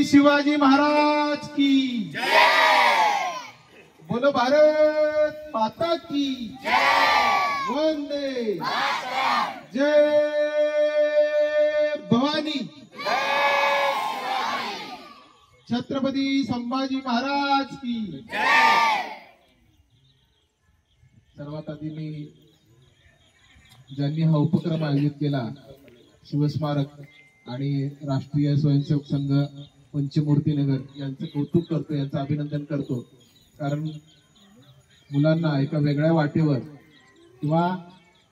शिवाजी महाराज की बोलो भारत माता की वंदे जय भवानी। छत्रपती संभाजी महाराज की। सर्वात आधी मी ज्यांनी हा उपक्रम आयोजित केला शिवस्मारक आणि राष्ट्रीय स्वयंसेवक संघ पंचमूर्तीनगर यांचं कौतुक करतो, यांचं अभिनंदन करतो। कारण मुलांना एका वेगळ्या वाटेवर किंवा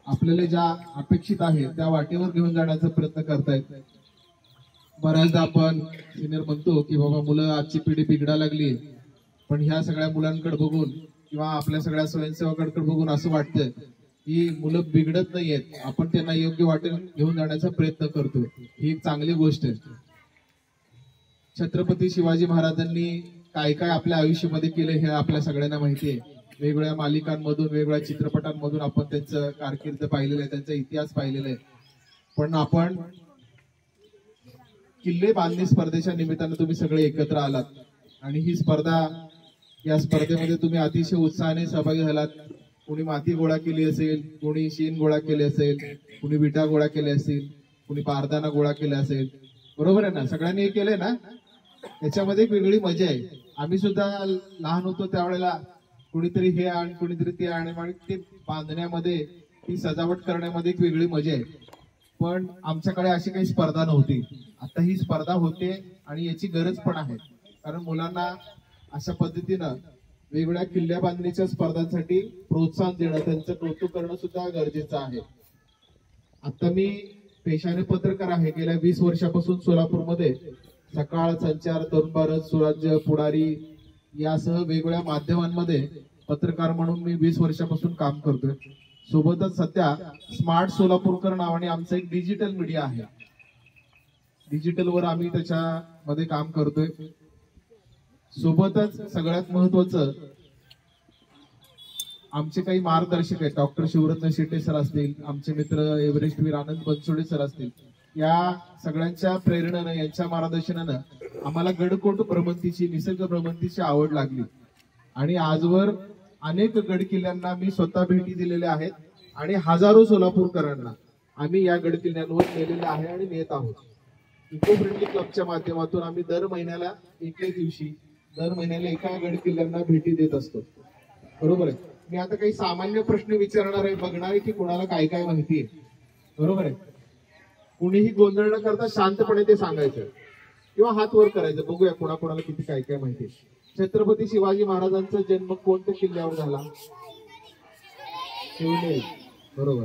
आपल्याला ज्या अपेक्षित आहे त्या वाटेवर घेऊन जाण्याचा प्रयत्न करतायत। बऱ्याचदा आपण सिनियर म्हणतो की बाबा मुलं आजची पिढी बिघडायला लागली, पण ह्या सगळ्या मुलांकडे बघून किंवा आपल्या सगळ्या स्वयंसेवकांकडे बघून असं वाटतं की मुलं बिघडत नाहीयेत, आपण त्यांना योग्य वाटेने घेऊन जाण्याचा प्रयत्न करतोय। ही एक चांगली गोष्ट आहे। छत्रपती शिवाजी महाराजांनी काय काय आपल्या आयुष्यामध्ये केले हे आपल्या सगळ्यांना माहिती आहे। वेगवेगळ्या मालिकांमधून वेगवेगळ्या चित्रपटांमधून आपण त्यांचं कारकीर्द पाहिलेलं आहे, त्यांचा इतिहास पाहिलेला आहे। पण आपण किल्ले बांधणी स्पर्धेच्या निमित्तानं तुम्ही सगळे एकत्र आलात आणि ही स्पर्धा, या स्पर्धेमध्ये तुम्ही अतिशय उत्साहाने सहभागी झालात। कोणी माती गोळा केली असेल, कोणी शेण गोळा केले असेल, कोणी विटा गोळा केले असतील, कोणी बारदाना गोळा केला असेल, बरोबर आहे ना? सगळ्यांनी हे केलंय ना? त्याच्यामध्ये एक वेगळी मजा आहे। आम्ही सुद्धा लहान होतो त्यावेळेला कोणीतरी हे आण कोणीतरी ते आण आणि ते बांधण्यामध्ये, ती सजावट करण्यामध्ये एक वेगळी मजा आहे। पण आमच्याकडे अशी काही स्पर्धा नव्हती। आता ही स्पर्धा होते आणि याची गरज पण आहे, कारण मुलांना अशा पद्धतीनं वेगवेगळ्या किल्ल्या बांधणीच्या स्पर्धांसाठी प्रोत्साहन देणं, त्यांचं कौतुक करणं सुद्धा गरजेचं आहे। आता मी पेशाने पत्रकार आहे। गेल्या 20 वर्षापासून सोलापूरमध्ये सकाळ, संचार, तरुण भारत, सुराज्य, पुढारी यासह वेगवेगळ्या माध्यमांमध्ये पत्रकार म्हणून मी 20 वर्षापासून काम करतोय। सोबतच सध्या स्मार्ट सोलापूरकर नावाने आमचं एक डिजिटल मीडिया आहे। डिजिटलवर आम्ही त्याच्यामध्ये काम करतोय। सोबतच सगळ्यात महत्वाचं, आमचे काही मार्गदर्शक आहेत, डॉक्टर शिवरत्न शेट्टे सर असतील, आमचे मित्र एव्हरेस्टवीर आनंद बनसोडे सर असतील, या सगळ्यांच्या प्रेरणेनं, यांच्या मार्गदर्शनानं आम्हाला गडकोट भ्रमंतीची, निसर्ग भ्रमंतीची आवड लागली आणि आजवर अनेक गड किल्ल्यांना मी स्वतः भेटी दिलेल्या आहेत आणि हजारो सोलापूरकरांना आम्ही या गड किल्ल्यांवर नेलेले आहे आणि नेत आहोत। इको फ्रेंडली क्लबच्या माध्यमातून आम्ही दर महिन्याला एका गड किल्ल्यांना भेटी देत असतो, बरोबर आहे? मी आता काही सामान्य प्रश्न विचारणार आहे, बघणार आहे की कोणाला काय काय माहिती आहे, बरोबर आहे? कुणीही गोंधळ न करता शांतपणे ते सांगायचं किंवा हात वर करायचं, बघूया कोणाकोणाला किती काय काय माहिती आहे। छत्रपती शिवाजी महाराजांचा जन्म कोणत्या किल्ल्यावर झाला? शिवनेरी, बरोबर।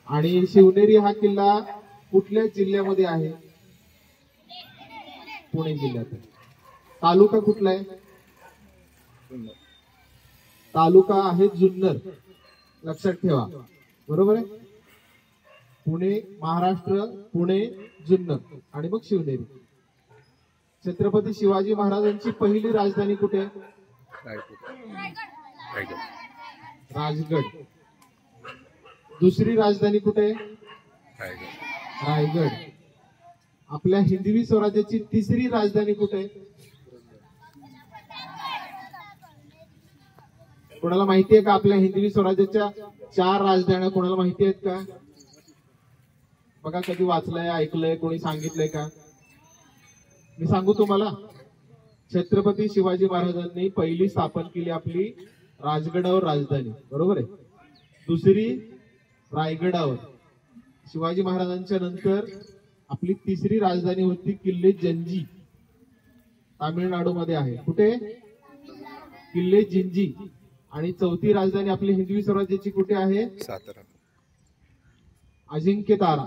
आणि शिवनेरी हा किल्ला कुठल्या जिल्ह्यामध्ये आहे? पुणे जिल्ह्यात। तालुका कुठला आहे? तालुका आहे जुन्नर, लक्षात ठेवा, बरोबर आहे? पुणे महाराष्ट्र, पुणे जुन्नर आणि मग शिवनेरी। छत्रपती शिवाजी महाराजांची पहिली राजधानी कुठे? राजगड। दुसरी राजधानी कुठे? रायगड। आपल्या हिंदवी स्वराज्याची तिसरी राजधानी कुठे? कोणाला माहिती आहे का आपल्या हिंदवी स्वराज्याच्या 4 राजधान्या? कोणाला माहिती आहेत का? बघा, कधी वाचलंय, ऐकलंय, कोणी सांगितलंय का? मी सांगू तुम्हाला, छत्रपती शिवाजी महाराजांनी पहिली स्थापन केली आपली राजगडावर राजधानी, बरोबर आहे? दुसरी रायगडावर। शिवाजी महाराजांच्या नंतर आपली तिसरी राजधानी होती किल्ले जंजी, तामिळनाडूमध्ये आहे। कुठे? किल्ले जिंजी। आणि चौथी राजधानी आपली हिंदवी स्वराज्याची कुठे आहे? सातारा, अजिंक्यतारा।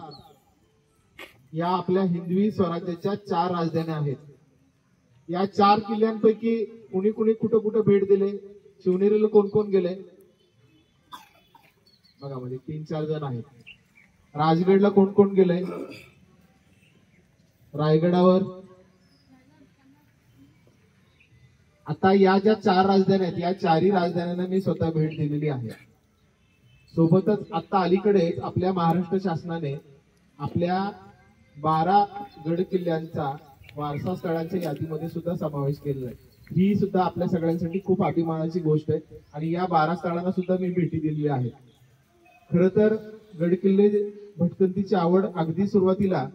या आपल्या हिंदवी स्वराज्याच्या 4 राजधान्या आहेत। या 4 किल्ल्यांपैकी कुणी कुणी कुठं कुठं भेट दिले? शिवनेरीला कोण कोण गेले? बघा, म्हणजे 3-4 जण आहेत। राजगडला कोण कोण गेले? रायगडावर? आता या ज्या 4 राजधान्या आहेत, या 4ही राजधान्यांना मी स्वतः भेट दिलेली आहे। सोबतच आता अलीकडेच आपल्या महाराष्ट्र शासनाने आपल्या 12 गड किल्ल्यांचा वारसा स्थळांच्या यादीमध्ये सुद्धा समावेश केलेला आहे. ही सुद्धा आपल्या सगळ्यांसाठी खूप अभिमानाची गोष्ट आहे आणि या 12 स्थळांना सुद्धा मी भेटी दिलेली आहे. खर तर गड किल्ले भटकंतीची आवड अगदी सुरुवातीला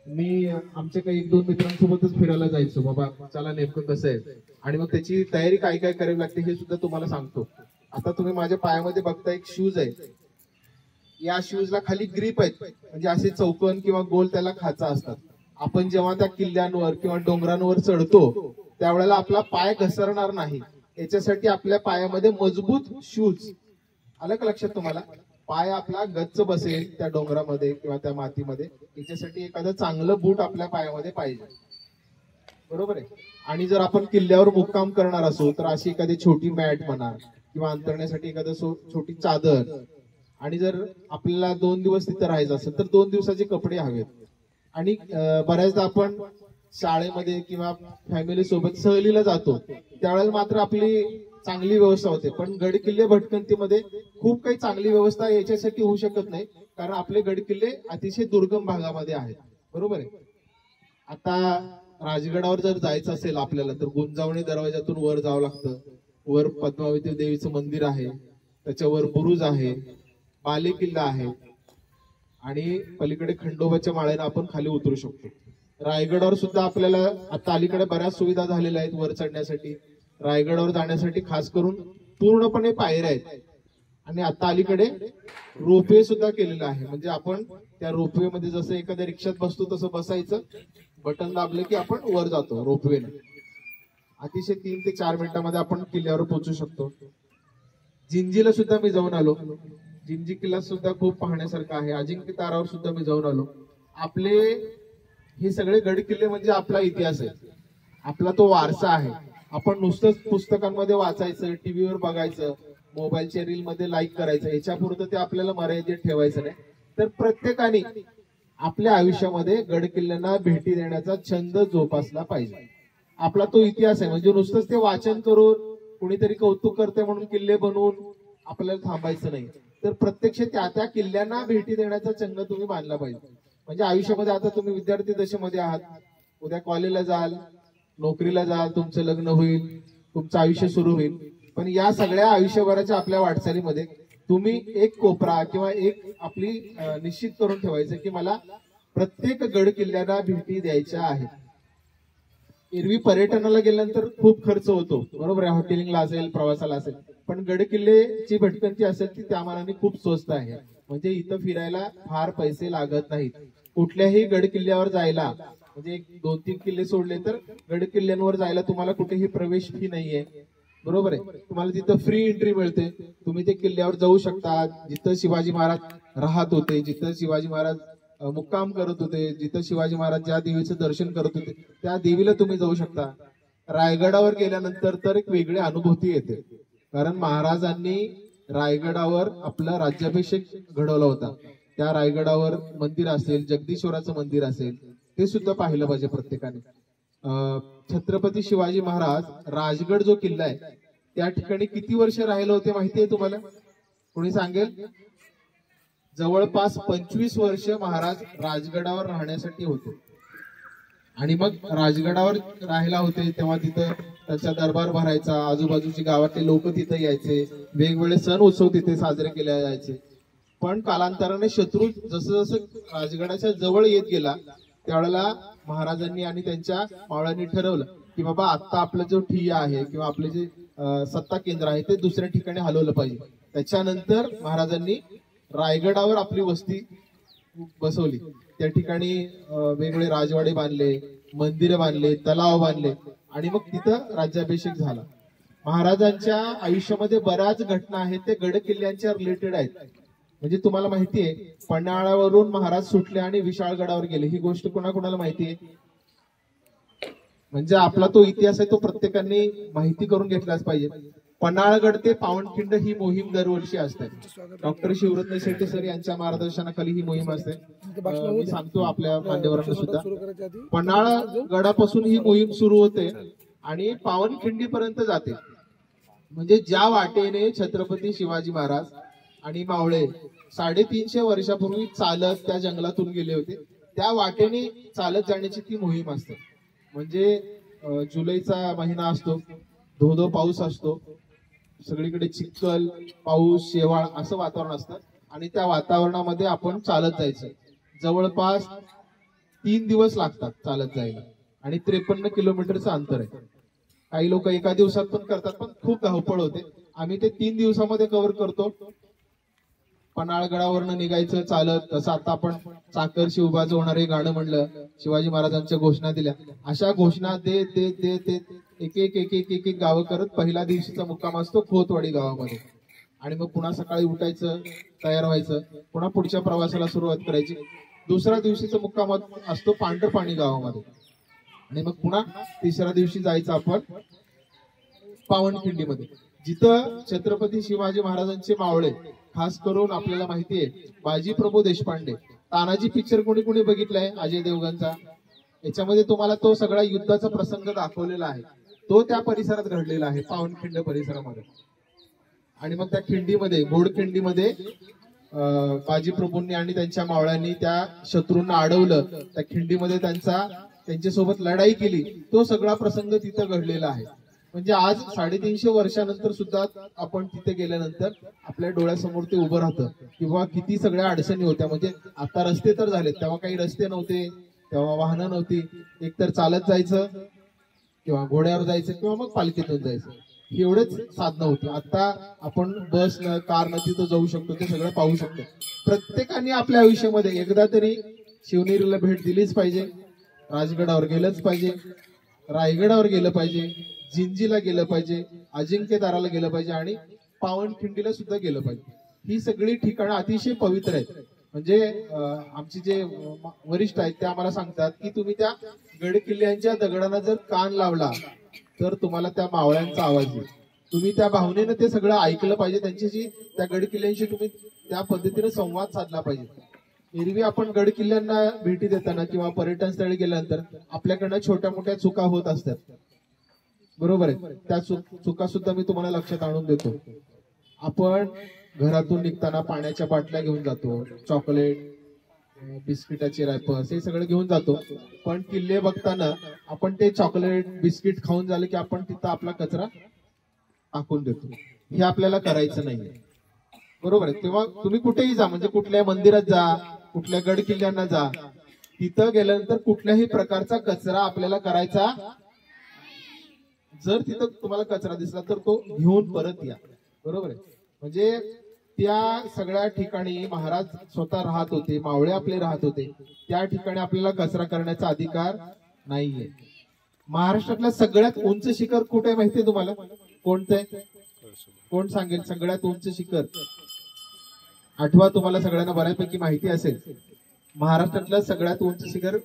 मी आमच्या काही 1-2 मित्रांसोबतच फिरायला जायचो. बाबा चला नेमकं कसं आहे आणि मग त्याची तयारी काय काय करावी लागते हे सुद्धा तुम्हाला सांगतो. आता तुम्ही माझ्या पायामध्ये बघता एक शूज आहे. या शूजला खाली ग्रीप आहेत, म्हणजे असे चौकोन किंवा गोल त्याला खाचा असतात. आपण जेव्हा त्या किल्ल्यांवर किंवा डोंगरांवर चढतो त्यावेळेला आपला पाय घसरणार नाही याच्यासाठी आपल्या पायामध्ये मजबूत शूज. आलं का लक्षात तुम्हाला? पाय आपला गच्च बसेल त्या डोंगरामध्ये किंवा त्या मातीमध्ये, याच्यासाठी एखादं चांगलं बूट आपल्या पायामध्ये पाहिजे. बरोबर आहे. आणि जर आपण किल्ल्यावर मुक्काम करणार असो तर अशी एखादी छोटी मॅट म्हणा किंवा अंतरण्यासाठी एखादं छोटी चादर, आणि जर आपल्याला 2 दिवस तिथं राहायचं असेल तर 2 दिवसाचे कपडे हवेत. आणि बऱ्याचदा आपण शाळेमध्ये किंवा फॅमिली सोबत सहलीला जातो त्यावेळेला मात्र आपली चांगली व्यवस्था होते, पण गड किल्ले भटकंतीमध्ये खूप काही चांगली व्यवस्था याच्यासाठी होऊ शकत नाही, कारण आपले गड किल्ले अतिशय दुर्गम भागामध्ये आहेत. बरोबर आहे. आता राजगडावर जर जायचं असेल आपल्याला तर गुंजावणी दरवाजातून वर जावं लागतं. वर पद्मावती देवीचं मंदिर आहे, त्याच्यावर बुरुज आहे, बाले किल्ला आहे आणि पलीकडे खंडोबाच्या माळ्यानं आपण खाली उतरू शकतो. रायगडावर सुद्धा आपल्याला आता अलीकडे बऱ्याच सुविधा झालेल्या आहेत वर चढण्यासाठी. रायगडावर जाण्यासाठी खास करून पूर्णपणे पायऱ्या आहेत आणि आता अलीकडे रोपवे सुद्धा केलेलं आहे. म्हणजे आपण त्या रोपवे मध्ये जसं एखाद्या रिक्षात बसतो तसं बसायचं, बटन दाबलं की आपण वर जातो रोपवेने. अतिशय 3 ते 4 मिनिटांमध्ये आपण किल्ल्यावर पोहोचू शकतो. जिंजीला सुद्धा मी जाऊन आलो. जिंजी किल्ला सुद्धा खूप पाहण्यासारखा आहे. अजिंक्य तारावर सुद्धा मी जाऊन आलो. आपले हे सगळे गड किल्ले म्हणजे आपला इतिहास आहे, आपला तो वारसा आहे. आपण नुसतंच पुस्तकांमध्ये वाचायचं, टीव्हीवर बघायचं, मोबाईलच्या रील मध्ये लाईक करायचं, याच्यापुरतं ते आपल्याला मर्यादित ठेवायचं नाही. तर प्रत्येकाने आपल्या आयुष्यामध्ये गड किल्ल्यांना भेटी देण्याचा छंद जोपासला पाहिजे. आपला तो इतिहास आहे, म्हणजे नुसतंच ते वाचन करून कुणीतरी कौतुक करते म्हणून किल्ले बनवून आपल्याला थांबायचं नाही, तर प्रत्यक्ष त्या किल्ल्यांना भेटी देण्याचा छंद तुम्ही मानला पाहिजे. म्हणजे आयुष्यामध्ये आता तुम्ही विद्यार्थी दशेमध्ये आहात, उद्या कॉलेजला जाल, नोकरीला जाल, तुमचं लग्न होईल, तुमचं आयुष्य सुरू होईल, पण या सगळ्या आयुष्यभराच्या आपल्या वाटचालीमध्ये तुम्ही एक कोपरा किंवा एक आपली निश्चित करून ठेवायचं की मला प्रत्येक गड किल्ल्यांना भेटी द्यायच्या आहेत. एरवी पर्यटनाला गेल्यानंतर खूप खर्च होतो, बरोबर आहे, हॉटेलिंगला असेल, प्रवासाला असेल, पण गड किल्लेची भटकंती असेल ती त्या मानाने खूप स्वस्त आहे. म्हणजे इथं फिरायला फार पैसे लागत नाहीत. कुठल्याही गड किल्ल्यावर जायला, म्हणजे 2-3 किल्ले सोडले तर गड किल्ल्यांवर जायला तुम्हाला कुठेही प्रवेश फी नाहीये. बरोबर आहे. तुम्हाला तिथं फ्री एंट्री मिळते. तुम्ही ते किल्ल्यावर जाऊ शकता जिथं शिवाजी महाराज राहत होते, जिथं शिवाजी महाराज मुक्काम करत होते, जिथं शिवाजी महाराज ज्या देवीचं दर्शन करत होते त्या देवीला तुम्ही जाऊ शकता. रायगडावर गेल्यानंतर तर एक वेगळी अनुभूती येते, कारण महाराजांनी रायगडावर आपला राज्याभिषेक घडवला होता. त्या रायगडावर मंदिर असेल, जगदीश्वराचं मंदिर असेल, ते सुद्धा पाहिलं पाहिजे प्रत्येकाने. छत्रपती शिवाजी महाराज राजगड जो किल्ला आहे त्या ठिकाणी किती वर्ष राहिले होते माहिती आहे तुम्हाला? कोणी सांगेल? जवळपास 25 वर्ष महाराज राजगडावर राहण्यासाठी होते. आणि मग राजगडावर राहायला होते तेव्हा तिथं त्यांचा दरबार भरायचा, आजूबाजूची गावातले लोक तिथे यायचे, वेगवेगळे सण उत्सव तिथे साजरे केले जायचे. पण कालांतराने शत्रू जसं जसं राजगडाच्या जवळ येत गेला त्यावेळेला महाराजांनी आणि त्यांच्या मावळ्यांनी ठरवलं की बाबा आता आपला जो ठिय्या आहे किंवा आपले जे सत्ता केंद्र आहे ते दुसऱ्या ठिकाणी हलवलं पाहिजे. त्याच्यानंतर महाराजांनी रायगडावर आपली वस्ती बसवली. त्या ठिकाणी वेगवेगळे राजवाडे बांधले, मंदिरं बांधले, तलाव बांधले आणि मग तिथं राज्याभिषेक झाला. महाराजांच्या आयुष्यामध्ये बऱ्याच घटना आहेत ते गड किल्ल्यांच्या रिलेटेड आहेत. म्हणजे तुम्हाला माहितीये पन्हाळ्यावरून महाराज सुटले आणि विशाळगडावर गेले, ही गोष्ट कोणाकोणाला माहितीये? म्हणजे आपला तो इतिहास आहे तो प्रत्येकाने माहिती करून घेतलाच पाहिजे. पन्हाळगड ते पावनखिंड ही मोहीम दरवर्षी असते. डॉक्टर शिवरत्न शेट्टी सर यांच्या मार्गदर्शनाखाली ही मोहीम असते. मी सांगतो आपल्या मान्यवरांना सुद्धा, पन्हाळगडापासून ही मोहीम सुरू होते आणि पावनखिंडी पर्यंत जाते. म्हणजे ज्या वाटेने छत्रपती शिवाजी महाराज आणि मावळे 350 वर्षापूर्वी चालत त्या जंगलातून गेले होते त्या वाटेने चालत जाण्याची ती मोहीम असते. म्हणजे जुलैचा महिना असतो, धो पाऊस असतो, सगळीकडे चिखल, पाऊस, शेवाळ असं वातावरण असतं आणि त्या वातावरणामध्ये आपण चालत जायचं. जवळपास 3 दिवस लागतात चालत जायला आणि 53 किलोमीटरचं अंतर आहे. काही लोक एका दिवसात पण करतात, पण खूप धावपळ होते. आम्ही ते 3 दिवसामध्ये कव्हर करतो. पन्हाळगडावरनं निघायचं चालत. तसं आता आपण चाकर शिवबाचं होणारे गाणं म्हणलं, शिवाजी महाराजांच्या घोषणा दिल्या, अशा घोषणा देत देत देत देत एक एक एक एक एक एक गावं करत पहिल्या दिवशीचा मुक्काम असतो खोतवाडी गावामध्ये. आणि मग पुन्हा सकाळी उठायचं, तयार व्हायचं, पुन्हा पुढच्या प्रवासाला सुरुवात करायची. दुसऱ्या दिवशीचा मुक्काम असतो पांढरपाणी गावामध्ये आणि मग पुन्हा तिसऱ्या दिवशी जायचं आपण पावनखिंडीमध्ये, जिथं छत्रपती शिवाजी महाराजांचे मावळे, खास करून आपल्याला माहिती आहे बाजी प्रभू देशपांडे, तानाजी पिक्चर कोणी कोणी बघितलाय अजय देवगणचा, याच्यामध्ये तुम्हाला तो सगळा युद्धाचा प्रसंग दाखवलेला आहे. तो त्या परिसरात घडलेला आहे, पावनखिंड परिसरामध्ये. आणि मग त्या खिंडीमध्ये, गोडखिंडीमध्ये बाजी प्रभूंनी आणि त्यांच्या मावळ्यांनी त्या शत्रूंना अडवलं, त्या खिंडीमध्ये त्यांच्यासोबत लढाई केली, तो सगळा प्रसंग तिथं घडलेला आहे. म्हणजे आज 350 वर्षानंतर सुद्धा आपण तिथे गेल्यानंतर आपल्या डोळ्यासमोर ते उभं राहतं किंवा किती सगळ्या अडचणी होत्या. म्हणजे आता रस्ते तर झालेत, तेव्हा काही रस्ते नव्हते, तेव्हा वाहनं नव्हती, एकतर चालत जायचं किंवा घोड्यावर जायचं किंवा मग पालखीतून जायचं, एवढेच साधनं होती. आता आपण बस न कार न तिथं जाऊ शकतो, ते सगळं पाहू शकतो. प्रत्येकाने आपल्या आयुष्यामध्ये एकदा तरी शिवनेरीला भेट दिलीच पाहिजे, राजगडावर गेलंच पाहिजे, रायगडावर गेलं पाहिजे, जिंजीला गेलं पाहिजे, अजिंक्यताराला गेलं पाहिजे आणि पावनखिंडीला सुद्धा गेलं पाहिजे. ही सगळी ठिकाणं अतिशय पवित्र आहेत. म्हणजे आमचे जे वरिष्ठ आहेत ते आम्हाला सांगतात की तुम्ही त्या गड किल्ल्यांच्या दगडांना जर कान लावला तर तुम्हाला त्या मावळ्यांचा आवाज येईल. तुम्ही त्या भावनेनं ते सगळं ऐकलं पाहिजे, त्यांच्याशी, त्या गड किल्ल्यांशी तुम्ही त्या पद्धतीने संवाद साधला पाहिजे. एरवी आपण गड किल्ल्यांना भेटी देताना किंवा पर्यटन स्थळी गेल्यानंतर आपल्याकडनं छोट्या मोठ्या चुका होत असतात, बरोबर आहे. त्या चुका सुद्धा मी तुम्हाला लक्षात आणून देतो. आपण घरातून निघताना पाण्याच्या बाटल्या घेऊन जातो, चॉकलेट, बिस्किटाचे रॅपर्स, हे सगळं घेऊन जातो, पण किल्ले बघताना आपण ते चॉकलेट बिस्किट खाऊन झालं की आपण तिथं आपला कचरा टाकून देतो. हे आपल्याला करायचं नाहीये, बरोबर आहे. तेव्हा तुम्ही कुठेही जा, म्हणजे कुठल्या मंदिरात जा, कुठल्या गड किल्ल्यांना जा, तिथं गेल्यानंतर कुठल्याही प्रकारचा कचरा आपल्याला करायचा. जर तिथं तुम्हाला कचरा दिसला तर तो घेऊन परत या, बरोबर आहे. म्हणजे त्या सगळ्या ठिकाणी महाराज स्वतः राहत होते, मावळे आपले राहत होते, त्या ठिकाणी आपल्याला कचरा करण्याचा अधिकार नाहीये. महाराष्ट्रातलं सगळ्यात उंच शिखर कुठे आहे माहितीये तुम्हाला? कोणतं आहे? कोण सांगेल सगळ्यात उंच शिखर? आठवा, तुम्हाला सगळ्यांना बऱ्यापैकी माहिती असेल. महाराष्ट्रातलं सगळ्यात उंच शिखर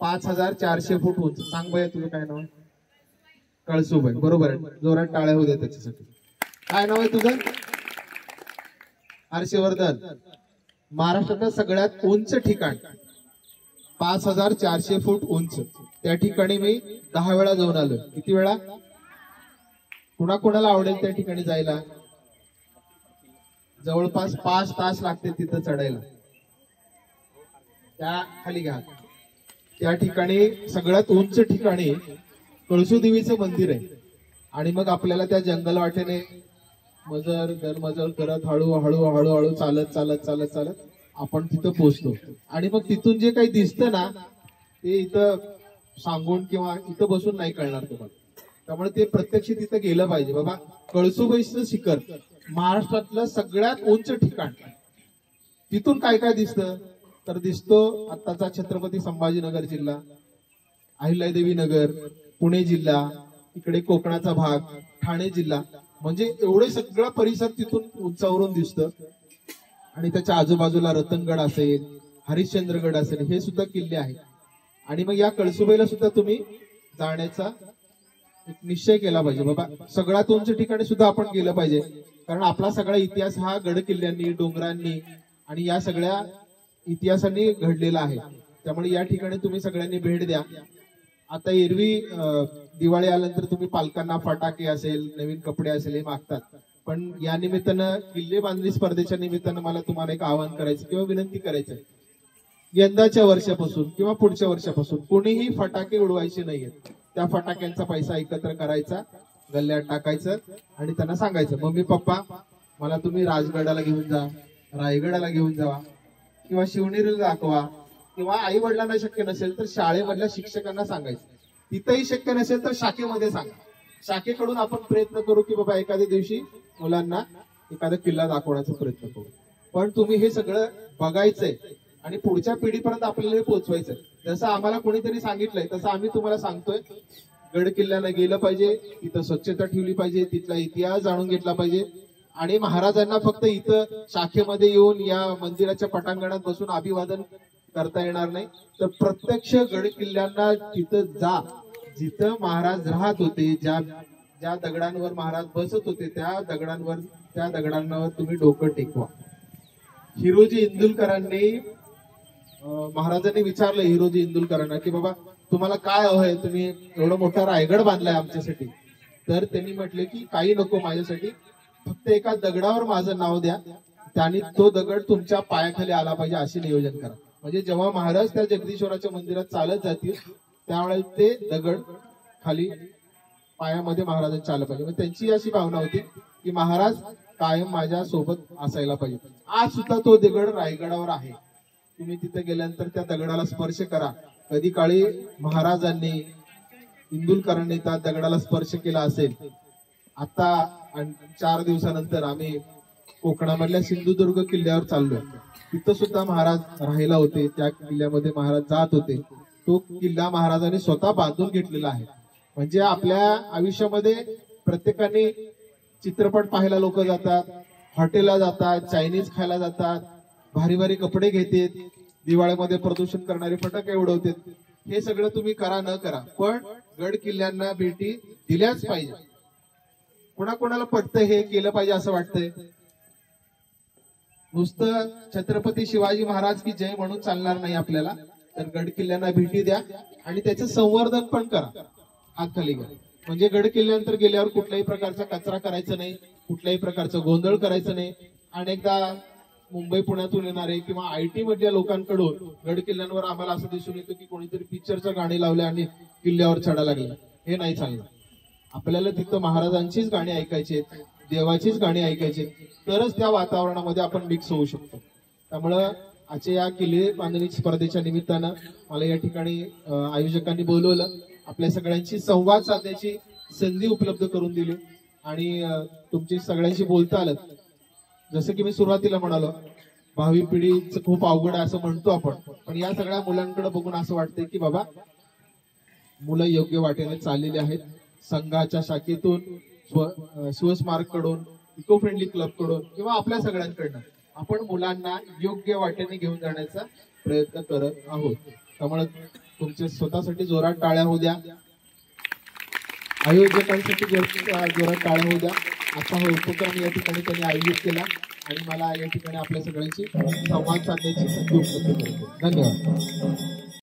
5400 फूट उंच. सांग बया, तुझं काय नाव आहे? कळसुबाई, बरोबर आहे. जोरात टाळ्या होऊ द्या त्याच्यासाठी. काय नाव आहे तुझं? हर्षवर्धन. महाराष्ट्रातलं सगळ्यात उंच ठिकाण 5400 फूट उंच, त्या ठिकाणी मी 10 वेळा जाऊन आलो. किती वेळा? कुणाकुणाला आवडेल त्या ठिकाणी जायला? जवळपास 5 तास लागते तिथं चढायला. त्या खाली घ्या. त्या ठिकाणी सगळ्यात उंच ठिकाणी कळसूदेवीचं मंदिर आहे आणि मग आपल्याला त्या जंगल वाटेने मजल दरमजल करत हळूहळू हळूहळू चालत चालत चालत चालत आपण तिथं पोहोचतो. आणि मग तिथून जे काही दिसतं ना ते इथं सांगून किंवा इथं बसून नाही कळणार तुम्हाला. त्यामुळे ते प्रत्यक्ष तिथं गेलं पाहिजे. बाबा, कळसूबाईचं शिखर महाराष्ट्रातलं सगळ्यात उंच ठिकाण. तिथून काय काय दिसतं तर दिसतो आत्ताचा छत्रपती संभाजीनगर जिल्हा, अहिल्यादेवी नगर, पुणे जिल्हा, इकडे कोकणाचा भाग, ठाणे जिल्हा, म्हणजे एवढे सगळं परिसर तिथून उंचावरून दिसतं. आणि त्याच्या आजूबाजूला रतनगड असेल, हरिश्चंद्रगड असेल, हे सुद्धा किल्ले आहेत. आणि मग या कळसूबाईला सुद्धा तुम्ही जाण्याचा एक निश्चय केला पाहिजे. बाबा, सगळ्यात उंच ठिकाणी सुद्धा आपण गेलं पाहिजे, कारण आपला सगळा इतिहास हा गड किल्ल्यांनी, डोंगरांनी आणि या सगळ्या इतिहासांनी घडलेला आहे. त्यामुळे या ठिकाणी तुम्ही सगळ्यांनी भेट द्या. आता एरवी दिवाळी आल्यानंतर तुम्ही पालकांना फटाके असेल, नवीन कपडे असेल हे मागतात, पण या निमित्तानं किल्ले बांधणी स्पर्धेच्या निमित्तानं मला तुम्हाला एक आवाहन करायचं किंवा विनंती करायचं. यंदाच्या वर्षापासून किंवा पुढच्या वर्षापासून कोणीही फटाके उडवायचे नाहीयेत. त्या फटाक्यांचा पैसा एकत्र करायचा, गल्ल्यात टाकायचं आणि त्यांना सांगायचं, मम्मी पप्पा मला तुम्ही राजगडाला घेऊन जा, रायगडाला घेऊन जावा किंवा शिवनेरीला दाखवा, किंवा आई वडिलांना शक्य नसेल तर शाळेमधल्या शिक्षकांना सांगायचं, तिथंही शक्य नसेल तर शाखेमध्ये सांगा. शाखेकडून आपण प्रयत्न करू की बाबा एखाद्या दिवशी मुलांना एखादा किल्ला दाखवण्याचा प्रयत्न करू. पण तुम्ही हे सगळं बघायचंय आणि पुढच्या पिढीपर्यंत आपल्याला पोहोचवायचंय. जसं आम्हाला कोणीतरी सांगितलंय तसं आम्ही तुम्हाला सांगतोय. गड किल्ल्याला गेलं पाहिजे, तिथं स्वच्छता ठेवली पाहिजे, तिथला इतिहास जाणून घेतला पाहिजे. आणि महाराजांना फक्त इथं शाखेमध्ये येऊन या मंदिराच्या पटांगणात बसून अभिवादन करता येणार नाही, तर प्रत्यक्ष गड किल्ल्यांना तिथं जा, जिथं महाराज राहत होते, ज्या दगडांवर महाराज बसत होते त्या दगडांवर तुम्ही डोकं टेकवा. हिरोजी इंदुलकरांनी महाराजांनी विचारलं हिरोजी इंदुलकरांना की बाबा तुम्हाला काय हवंय, तुम्ही एवढा मोठा रायगड बांधलाय आमच्यासाठी. तर त्यांनी म्हटले की काही नको माझ्यासाठी, फक्त एका दगडावर माझं नाव द्या, त्याने तो दगड तुमच्या पायाखाली आला पाहिजे असे नियोजन करा. म्हणजे जेव्हा महाराज त्या जगदीश्वराच्या मंदिरात चालत जातील त्यावेळेस ते दगड खाली पायामध्ये महाराजांच्या आलं पाहिजे. त्यांची अशी भावना होती की महाराज कायम माझ्या सोबत असायला पाहिजे. आज सुद्धा तो दगड रायगडावर आहे. तुम्ही तिथे गेल्यानंतर त्या दगडाला स्पर्श करा. कधी काळी महाराजांनी इंदुलकरांनी त्या दगडाला स्पर्श केला असेल. आता 4 दिवसानंतर आम्ही कोकणामधल्या सिंधुदुर्ग किल्ल्यावर चाललोय. तिथं सुद्धा महाराज राहायला होते, त्या किल्ल्यामध्ये महाराज जात होते. तो किल्ला महाराजांनी स्वतः बांधून घेतलेला आहे. म्हणजे आपल्या आयुष्यामध्ये प्रत्येकाने चित्रपट पाहायला लोक जातात, हॉटेलला जातात, चायनीज खायला जातात, भारी भारी कपडे घेतात, दिवाळीमध्ये प्रदूषण करणारे फटाके उडवतात. हे सगळं तुम्ही करा न करा, पण गड किल्ल्यांना भेटी दिल्याच पाहिजे. कोणाकोणाला पटतं हे केलं पाहिजे असं वाटतंय. नुसतं छत्रपती शिवाजी महाराज की जय म्हणून चालणार नाही आपल्याला. तर गड किल्ल्यांना भेटी द्या आणि त्याचं संवर्धन पण करा. हात खाली घ्या. म्हणजे गड किल्ल्यानंतर गेल्यावर कुठल्याही प्रकारचा कचरा करायचा नाही, कुठल्याही प्रकारचा गोंधळ करायचा नाही. अनेकदा मुंबई पुण्यातून येणारे किंवा IT मधल्या लोकांकडून गड किल्ल्यांवर आम्हाला असं दिसून येतं की कोणीतरी पिक्चरच्या गाणी लावले आणि किल्ल्यावर चढा लागला. हे नाही चालणार. आपल्याला तिथं महाराजांचीच गाणी ऐकायची, देवाचीच गाणी ऐकायची, तरच त्या वातावरणामध्ये आपण मिक्स होऊ शकतो. त्यामुळं आजच्या या किल्ले बांधणी स्पर्धेच्या निमित्तानं मला या ठिकाणी आयोजकांनी बोलवलं. आपल्या सगळ्यांशी संवाद साधण्याची संधी उपलब्ध करून दिली आणि तुमची सगळ्यांशी बोलता आलं. जसं की मी सुरुवातीला म्हणालो, भावी पिढीचं खूप अवघड आहे असं म्हणतो आपण, पण या सगळ्या मुलांकडे बघून असं वाटतंय की बाबा मुलं योग्य वाटेने चाललेली आहेत. संघाच्या शाखेतून, शिवस्मारक कडून, इको फ्रेंडली क्लब कडून किंवा आपल्या सगळ्यांकडनं आपण मुलांना योग्य वाटेने घेऊन जाण्याचा प्रयत्न करत आहोत. त्यामुळे तुमच्या स्वतःसाठी जोरात टाळ्या होऊ द्या, आयोजकांसाठी जोरात टाळ्या होऊ द्या. असा हा उपक्रम या ठिकाणी त्यांनी आयोजित केला आणि मला या ठिकाणी आपल्या सगळ्यांशी संवाद साधण्याची संधी उपलब्ध करतो. धन्यवाद.